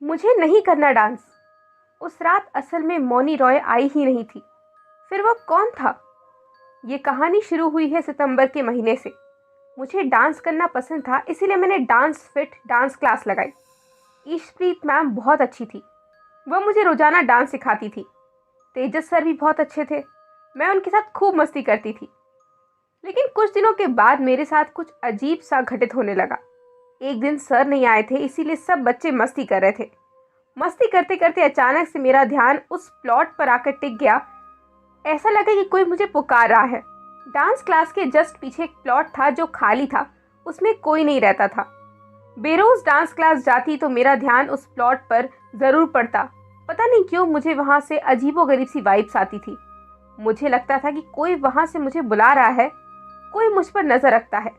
मुझे नहीं करना डांस। उस रात असल में मौनी रॉय आई ही नहीं थी। फिर वो कौन था? ये कहानी शुरू हुई है सितंबर के महीने से। मुझे डांस करना पसंद था, इसीलिए मैंने डांस क्लास लगाई। ईशप्रीत मैम बहुत अच्छी थी। वह मुझे रोजाना डांस सिखाती थी। तेजस सर भी बहुत अच्छे थे। मैं उनके साथ खूब मस्ती करती थी। लेकिन कुछ दिनों के बाद मेरे साथ कुछ अजीब सा घटित होने लगा। एक दिन सर नहीं आए थे, इसीलिए सब बच्चे मस्ती कर रहे थे। मस्ती करते करते अचानक से मेरा ध्यान उस प्लॉट पर आकर टिक गया। ऐसा लगा कि कोई मुझे पुकार रहा है। डांस क्लास के जस्ट पीछे एक प्लॉट था जो खाली था। उसमें कोई नहीं रहता था। बेरोज डांस क्लास जाती तो मेरा ध्यान उस प्लॉट पर जरूर पड़ता। पता नहीं क्यों मुझे वहां से अजीबोगरीब सी वाइब्स आती थी। मुझे लगता था कि कोई वहां से मुझे बुला रहा है, कोई मुझ पर नजर रखता है।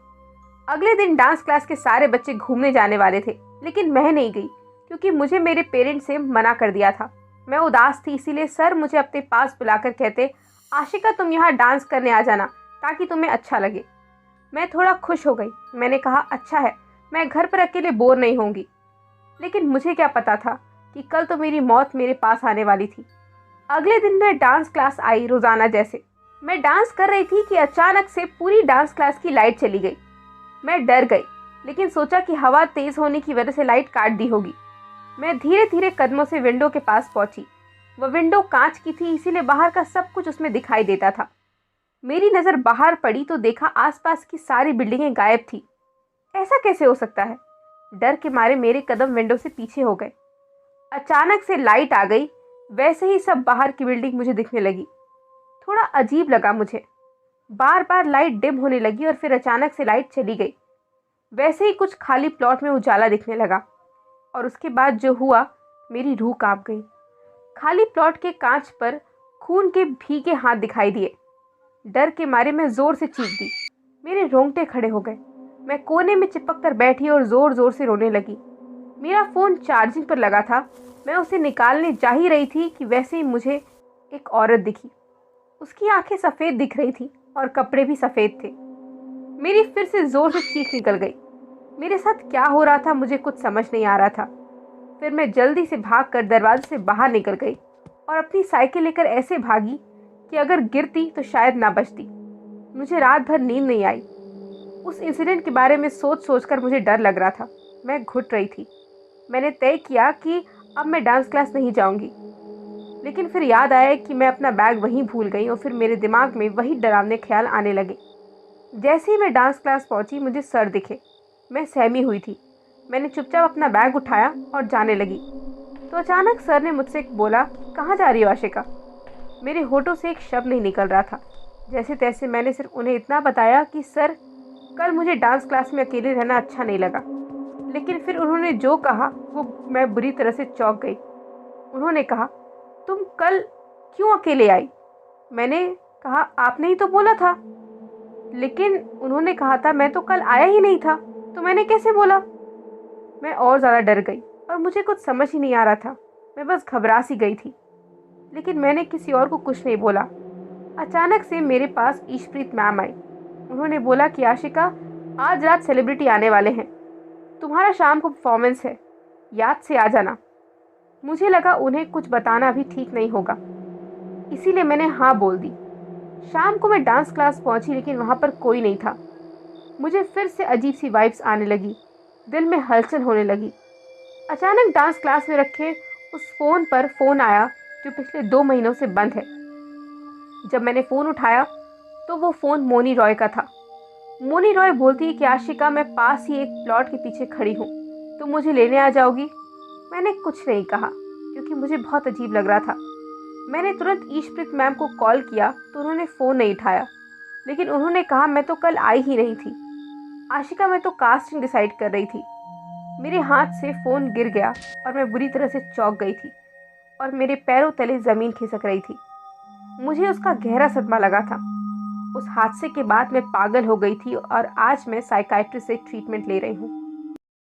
अगले दिन डांस क्लास के सारे बच्चे घूमने जाने वाले थे, लेकिन मैं नहीं गई क्योंकि मुझे मेरे पेरेंट्स से मना कर दिया था। मैं उदास थी, इसीलिए सर मुझे अपने पास बुलाकर कहते, आशिका तुम यहाँ डांस करने आ जाना ताकि तुम्हें अच्छा लगे। मैं थोड़ा खुश हो गई। मैंने कहा अच्छा है, मैं घर पर अकेले बोर नहीं होंगी। लेकिन मुझे क्या पता था कि कल तो मेरी मौत मेरे पास आने वाली थी। अगले दिन मैं डांस क्लास आई रोजाना जैसे। मैं डांस कर रही थी कि अचानक से पूरी डांस क्लास की लाइट चली गई। मैं डर गई, लेकिन सोचा कि हवा तेज होने की वजह से लाइट काट दी होगी। मैं धीरे धीरे कदमों से विंडो के पास पहुंची। वह विंडो कांच की थी, इसीलिए बाहर का सब कुछ उसमें दिखाई देता था। मेरी नजर बाहर पड़ी तो देखा आसपास की सारी बिल्डिंगें गायब थी। ऐसा कैसे हो सकता है? डर के मारे मेरे कदम विंडो से पीछे हो गए। अचानक से लाइट आ गई। वैसे ही सब बाहर की बिल्डिंग मुझे दिखने लगी। थोड़ा अजीब लगा मुझे। बार बार लाइट डिम होने लगी और फिर अचानक से लाइट चली गई। वैसे ही कुछ खाली प्लॉट में उजाला दिखने लगा और उसके बाद जो हुआ, मेरी रूह कांप गई। खाली प्लॉट के कांच पर खून के भीगे हाथ दिखाई दिए। डर के मारे मैं जोर से चीख दी। मेरे रोंगटे खड़े हो गए। मैं कोने में चिपक कर बैठी और जोर जोर से रोने लगी। मेरा फोन चार्जिंग पर लगा था। मैं उसे निकालने जा ही रही थी कि वैसे ही मुझे एक औरत दिखी। उसकी आंखें सफेद दिख रही थी और कपड़े भी सफेद थे। मेरी फिर से जोर से चीख निकल गई। मेरे साथ क्या हो रहा था मुझे कुछ समझ नहीं आ रहा था। फिर मैं जल्दी से भागकर दरवाजे से बाहर निकल गई और अपनी साइकिल लेकर ऐसे भागी कि अगर गिरती तो शायद ना बचती। मुझे रात भर नींद नहीं आई। उस इंसिडेंट के बारे में सोच सोचकर मुझे डर लग रहा था। मैं घुट रही थी। मैंने तय किया कि अब मैं डांस क्लास नहीं जाऊंगी। लेकिन फिर याद आया कि मैं अपना बैग वहीं भूल गई और फिर मेरे दिमाग में वही डरावने ख्याल आने लगे। जैसे ही मैं डांस क्लास पहुंची मुझे सर दिखे। मैं सहमी हुई थी। मैंने चुपचाप अपना बैग उठाया और जाने लगी। तो अचानक सर ने मुझसे बोला, कहाँ जा रही हो आशिका? मेरे होठों से एक शब्द नहीं निकल रहा था। जैसे तैसे मैंने सिर्फ उन्हें इतना बताया कि सर, कल मुझे डांस क्लास में अकेले रहना अच्छा नहीं लगा। लेकिन फिर उन्होंने जो कहा वो मैं बुरी तरह से चौंक गई। उन्होंने कहा, तुम कल क्यों अकेले आई? मैंने कहा, आपने ही तो बोला था। लेकिन उन्होंने कहा था, मैं तो कल आया ही नहीं था, तो मैंने कैसे बोला? मैं और ज़्यादा डर गई और मुझे कुछ समझ ही नहीं आ रहा था। मैं बस घबरा सी गई थी। लेकिन मैंने किसी और को कुछ नहीं बोला। अचानक से मेरे पास ईशप्रीत मैम आई। उन्होंने बोला कि आशिका, आज रात सेलिब्रिटी आने वाले हैं, तुम्हारा शाम को परफॉर्मेंस है, याद से आ जाना। मुझे लगा उन्हें कुछ बताना भी ठीक नहीं होगा, इसीलिए मैंने हाँ बोल दी। शाम को मैं डांस क्लास पहुंची, लेकिन वहां पर कोई नहीं था। मुझे फिर से अजीब सी वाइब्स आने लगी। दिल में हलचल होने लगी। अचानक डांस क्लास में रखे उस फोन पर फोन आया जो पिछले 2 महीनों से बंद है। जब मैंने फोन उठाया तो वो फोन मोनी रॉय का था। मोनी रॉय बोलती है कि आशिका, मैं पास ही एक प्लॉट के पीछे खड़ी हूँ, तुम मुझे लेने आ जाओगी? मैंने कुछ नहीं कहा क्योंकि मुझे बहुत अजीब लग रहा था। मैंने तुरंत ईशप्रीत मैम को कॉल किया तो उन्होंने फ़ोन नहीं उठाया। लेकिन उन्होंने कहा, मैं तो कल आई ही नहीं थी आशिका, मैं तो कास्टिंग डिसाइड कर रही थी। मेरे हाथ से फ़ोन गिर गया और मैं बुरी तरह से चौंक गई थी और मेरे पैरों तले ज़मीन खिसक रही थी। मुझे उसका गहरा सदमा लगा था। उस हादसे के बाद मैं पागल हो गई थी और आज मैं साइकाइट्रिस्ट से ट्रीटमेंट ले रही हूँ।